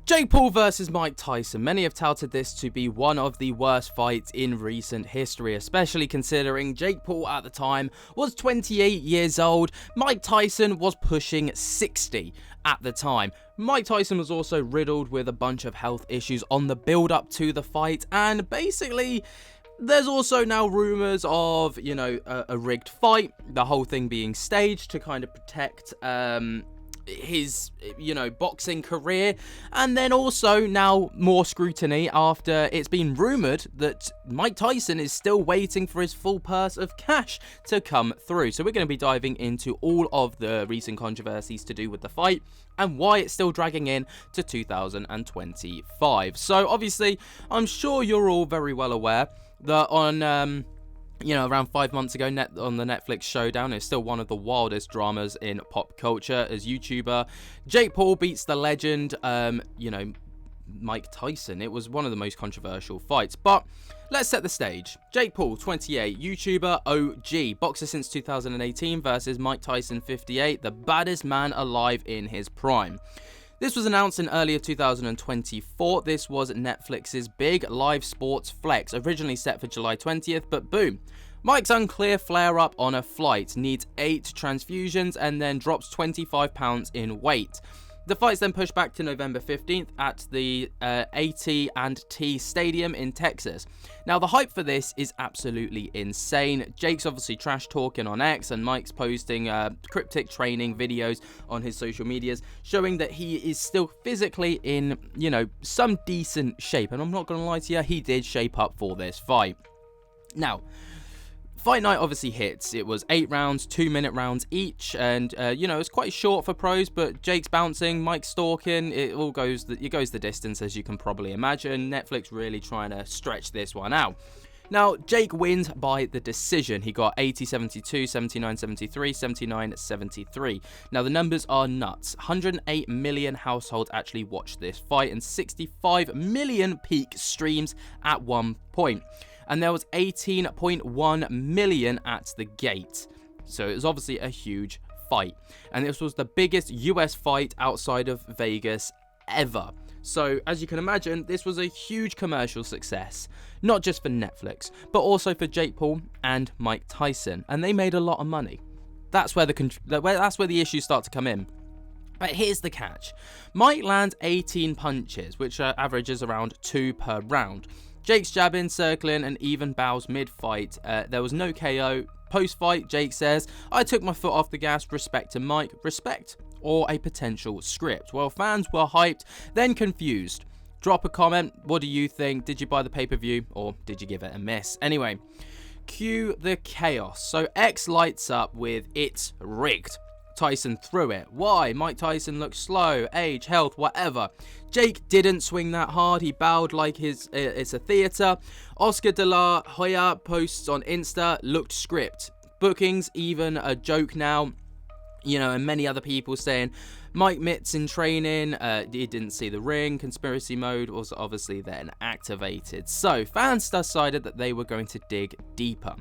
Jake Paul versus Mike Tyson. Many have touted this to be one of the worst fights in recent history, especially considering Jake Paul at the time was 28 years old. Mike Tyson was pushing 60 at the time. Mike Tyson was also riddled with a bunch of health issues on the build-up to the fight, and basically there's also now rumors of, a rigged fight, the whole thing being staged to kind of protect his boxing career, and then also now more scrutiny after it's been rumored that Mike Tyson is still waiting for his full purse of cash to come through. So we're going to be diving into all of the recent controversies to do with the fight and why it's still dragging in to 2025. So obviously I'm sure you're all very well aware that on around 5 months ago, on the Netflix showdown, it's still one of the wildest dramas in pop culture as YouTuber Jake Paul beats the legend, Mike Tyson. It was one of the most controversial fights, but let's set the stage. Jake Paul, 28, YouTuber OG, boxer since 2018 versus Mike Tyson, 58, the baddest man alive in his prime. This was announced in early 2024. This was Netflix's big live sports flex, originally set for July 20th, but boom. Mike's unclear flare-up on a flight, needs 8 transfusions, and then drops 25 pounds in weight. The fight's then pushed back to November 15th at the AT&T Stadium in Texas. Now, the hype for this is absolutely insane. Jake's obviously trash talking on X, and Mike's posting cryptic training videos on his social medias, showing that he is still physically in, some decent shape. And I'm not going to lie to you, he did shape up for this fight. Now, fight night obviously hits. It was 8 rounds, 2-minute rounds each, and it's quite short for pros, but Jake's bouncing, Mike's stalking, it goes the distance, as you can probably imagine. Netflix really trying to stretch this one out. Now, Jake wins by the decision. He got 80-72, 79-73, 79-73. Now, the numbers are nuts. 108 million households actually watched this fight, and 65 million peak streams at one point. And there was 18.1 million at the gate. So it was obviously a huge fight. And this was the biggest US fight outside of Vegas ever. So as you can imagine, this was a huge commercial success. Not just for Netflix, but also for Jake Paul and Mike Tyson. And they made a lot of money. That's where the issues start to come in. But here's the catch. Mike lands 18 punches, which averages around 2 per round. Jake's jabbing, circling, and even bows mid-fight. There was no KO. Post-fight, Jake says, "I took my foot off the gas, respect to Mike, respect, or a potential script." Well, fans were hyped, then confused. Drop a comment. What do you think? Did you buy the pay-per-view, or did you give it a miss? Anyway, cue the chaos. So X lights up with "It's rigged." Tyson threw it. Why? Mike Tyson looked slow, age, health, whatever. Jake didn't swing that hard. He bowed like it's a theater. Oscar de la Hoya posts on Insta, looked script. Bookings even a joke now. And many other people saying Mike Mitts in training, he didn't see the ring, conspiracy mode was obviously then activated. So fans decided that they were going to dig deeper.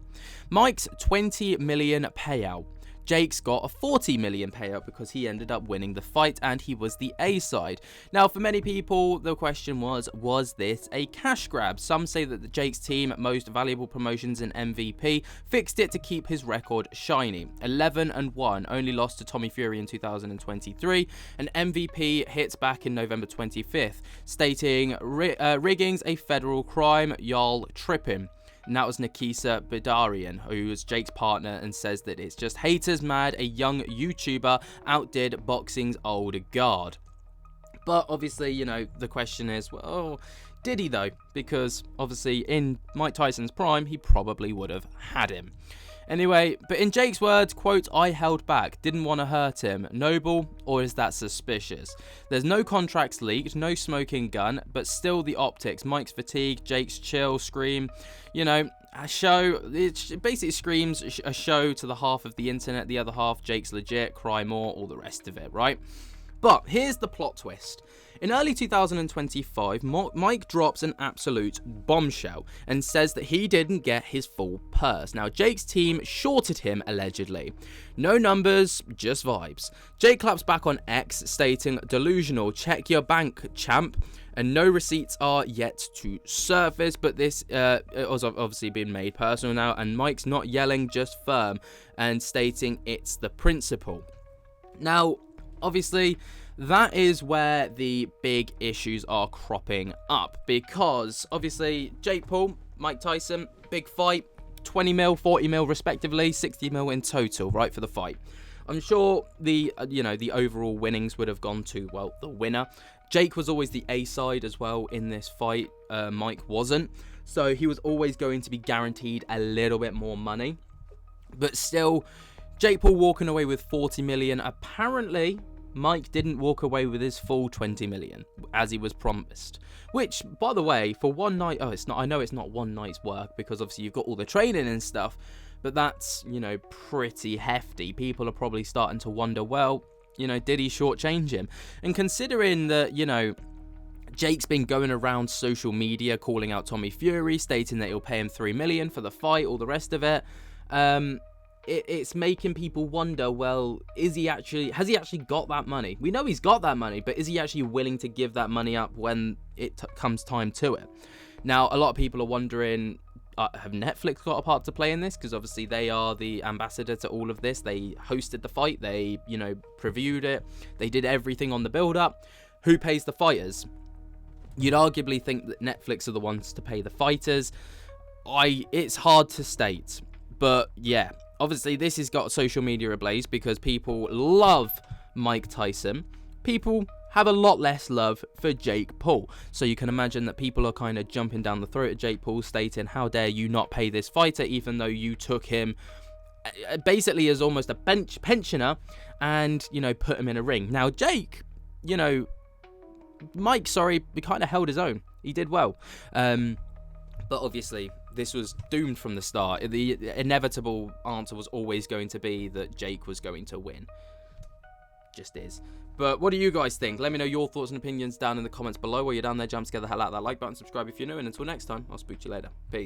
Mike's 20 million payout. Jake's got a 40 million payout because he ended up winning the fight and he was the A side. Now, for many people, the question was this a cash grab? Some say that the Jake's team, Most Valuable Promotions and MVP, fixed it to keep his record shiny. 11-1, only lost to Tommy Fury in 2023, and MVP hits back in November 25th, stating rigging's a federal crime, y'all tripping. And that was Nikisa Bidarian, who was Jake's partner, and says that it's just haters mad a young YouTuber outdid boxing's older guard. But obviously, the question is, well, did he though? Because obviously in Mike Tyson's prime, he probably would have had him. Anyway, but in Jake's words, quote, "I held back, didn't want to hurt him. Noble, or is that suspicious? There's no contracts leaked, no smoking gun, but still the optics. Mike's fatigue, Jake's chill, scream. A show, it basically screams a show to the half of the internet, the other half, Jake's legit, cry more, all the rest of it, right?" But here's the plot twist. In early 2025, Mike drops an absolute bombshell and says that he didn't get his full purse. Now, Jake's team shorted him, allegedly. No numbers, just vibes. Jake claps back on X, stating, "Delusional, check your bank, champ." And no receipts are yet to surface, but this has obviously been made personal now, and Mike's not yelling, just firm, and stating it's the principle. Now, obviously, that is where the big issues are cropping up, because obviously Jake Paul, Mike Tyson, big fight, 20 mil, 40 mil respectively, 60 mil in total, right, for the fight. I'm sure the overall winnings would have gone to, well, the winner. Jake was always the A side as well in this fight. Mike wasn't, so he was always going to be guaranteed a little bit more money. But still, Jake Paul walking away with 40 million. Apparently, Mike didn't walk away with his full 20 million as he was promised. Which, by the way, for one night, I know it's not one night's work, because obviously you've got all the training and stuff, but that's, pretty hefty. People are probably starting to wonder, well, did he shortchange him? And considering that, Jake's been going around social media calling out Tommy Fury, stating that he'll pay him 3 million for the fight, all the rest of it, it's making people wonder, well, has he actually got that money? We know he's got that money, but is he actually willing to give that money up when it comes time to it? Now, a lot of people are wondering, have Netflix got a part to play in this? Because obviously they are the ambassador to all of this. They hosted the fight, they, previewed it, they did everything on the build-up. Who pays the fighters? You'd arguably think that Netflix are the ones to pay the fighters. It's hard to state, but yeah. Obviously, this has got social media ablaze because people love Mike Tyson. People have a lot less love for Jake Paul. So you can imagine that people are kind of jumping down the throat of Jake Paul, stating, how dare you not pay this fighter, even though you took him basically as almost a pensioner and, put him in a ring. Now, Jake, Mike, he kind of held his own. He did well. But obviously, this was doomed from the start. The inevitable answer was always going to be that Jake was going to win. Just is. But what do you guys think? Let me know your thoughts and opinions down in the comments below. While you're down there, jump together, hell out that like button, subscribe if you're new, and until next time, I'll speak to you later. Peace.